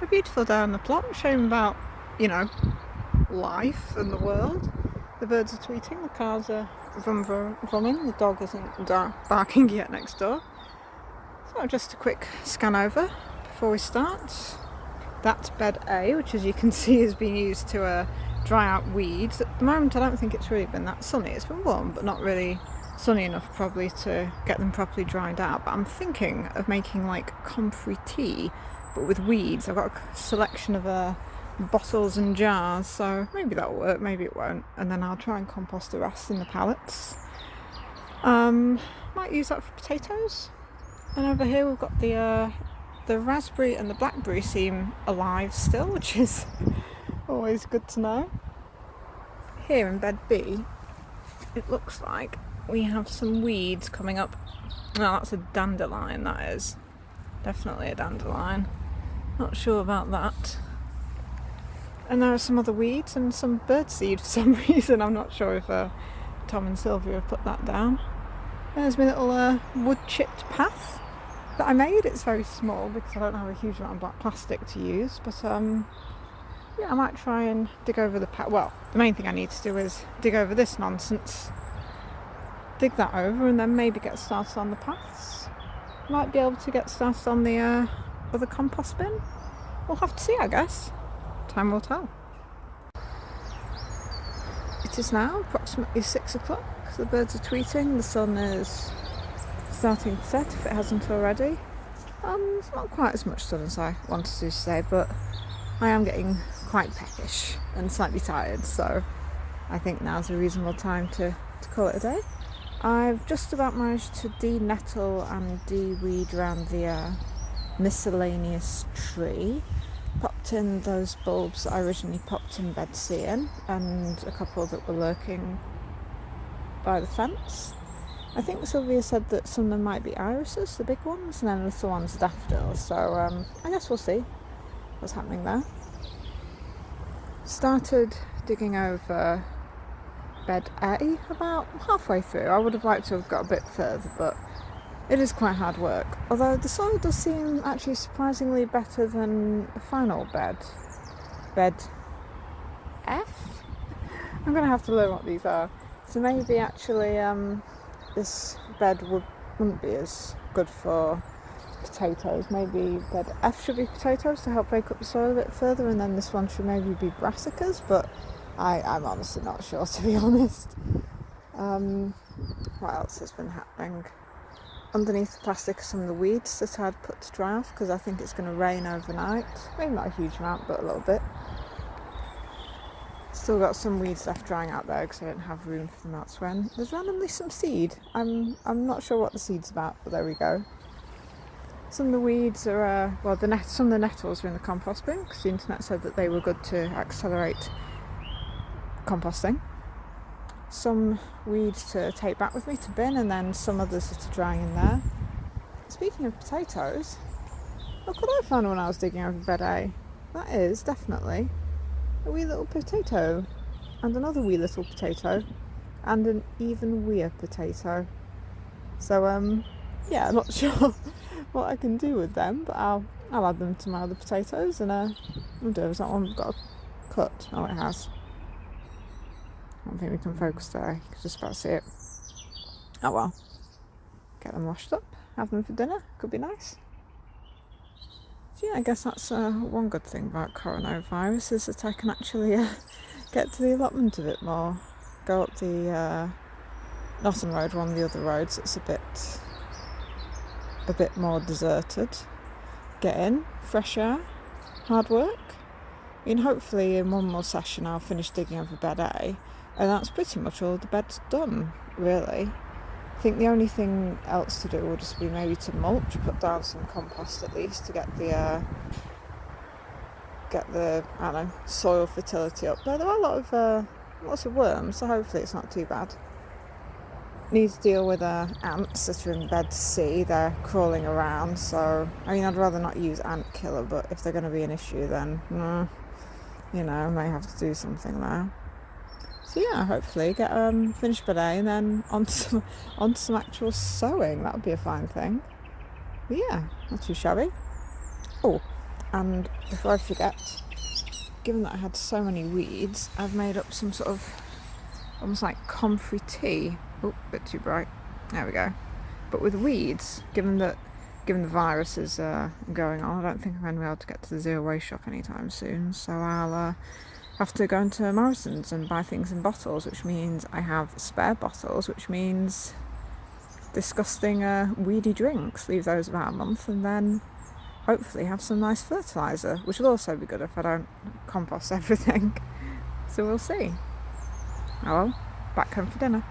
A beautiful day on the plot, showing about, life and the world. The birds are tweeting, the cars are vrooming, the dog isn't barking yet next door. So just a quick scan over before we start. That's bed A, which as you can see is being used to dry out weeds. At the moment I don't think it's really been that sunny. It's been warm but not really sunny enough probably to get them properly dried out. But I'm thinking of making like comfrey tea but with weeds. I've got a selection of bottles and jars, so maybe that'll work, maybe it won't, and then I'll try and compost the rest in the pallets. Might use that for potatoes. And over here we've got the raspberry and the blackberry seem alive still, which is always good to know. Here in bed B, it looks like we have some weeds coming up. Well, that's a dandelion, that is. Definitely a dandelion. Not sure about that. And there are some other weeds and some birdseed for some reason. I'm not sure if Tom and Sylvia have put that down. There's my little wood chipped path that I made. It's very small because I don't have a huge amount of black plastic to use, but yeah, I might try and dig over the path. Well, the main thing I need to do is dig over this nonsense, dig that over, and then maybe get started on the paths. Might be able to get started on the other compost bin. We'll have to see, I guess. Time will tell. It is now approximately 6 o'clock. The birds are tweeting. The sun is starting to set if it hasn't already. It's not quite as much sun as I wanted to today, but I am getting quite peckish and slightly tired, so I think now's a reasonable time to call it a day. I've just about managed to de-nettle and de-weed around the miscellaneous tree. Popped in those bulbs that I originally popped in bed C in, and a couple that were lurking by the fence. I think Sylvia said that some of them might be irises, the big ones, and then the little ones daffodils, so I guess we'll see what's happening there. Started digging over bed A about halfway through. I would have liked to have got a bit further, but it is quite hard work. Although the soil does seem actually surprisingly better than the final bed. Bed F? I'm going to have to learn what these are. So maybe actually this bed wouldn't be as good for potatoes. Maybe bed F should be potatoes to help break up the soil a bit further, and then this one should maybe be brassicas, but I'm honestly not sure, to be honest. What else has been happening? Underneath the plastic are some of the weeds that I'd put to dry off because I think it's going to rain overnight. Maybe not a huge amount, but a little bit. Still got some weeds left drying out there because I don't have room for them elsewhere. And there's randomly some seed. I'm not sure what the seed's about, but there we go. Some of the weeds are, some of the nettles are in the compost bin because the internet said that they were good to accelerate composting. Some weeds to take back with me to bin, and then some others that are drying in there. Speaking of potatoes, look what I found when I was digging over bed A. That is definitely a wee little potato, and another wee little potato, and an even weer potato. So yeah, I'm not sure what I can do with them, but I'll add them to my other potatoes, and we'll do. Has that one got a cut? Oh, it has. I don't think we can focus there. You can just about see it. Oh well. Get them washed up, have them for dinner. Could be nice. So yeah, I guess that's one good thing about coronavirus is that I can actually get to the allotment a bit more. Go up the Nottingham Road, one of the other roads. It's a bit more deserted. Get in, fresh air, hard work. I mean, hopefully in one more session I'll finish digging over bed A, and that's pretty much all the bed's done, really. I think the only thing else to do will just be maybe to mulch, put down some compost at least to get the I don't know, soil fertility up there. There are lots of worms, so hopefully it's not too bad. Need to deal with ants that are in bed C. They're crawling around, so I mean I'd rather not use ant killer, but if they're going to be an issue then I may have to do something there. So yeah, hopefully get finish bed A and then onto some actual sewing. That would be a fine thing. But yeah, not too shabby. Oh, And before I forget, given that I had so many weeds, I've made up some sort of almost like comfrey tea. Oh, a bit too bright. There we go. But with weeds, given the virus is going on, I don't think I'm going to be able to get to the zero waste shop anytime soon. So I'll have to go into Morrison's and buy things in bottles, which means I have spare bottles, which means disgusting weedy drinks. Leave those about a month and then hopefully have some nice fertiliser, which will also be good if I don't compost everything. So we'll see. Oh well, back home for dinner.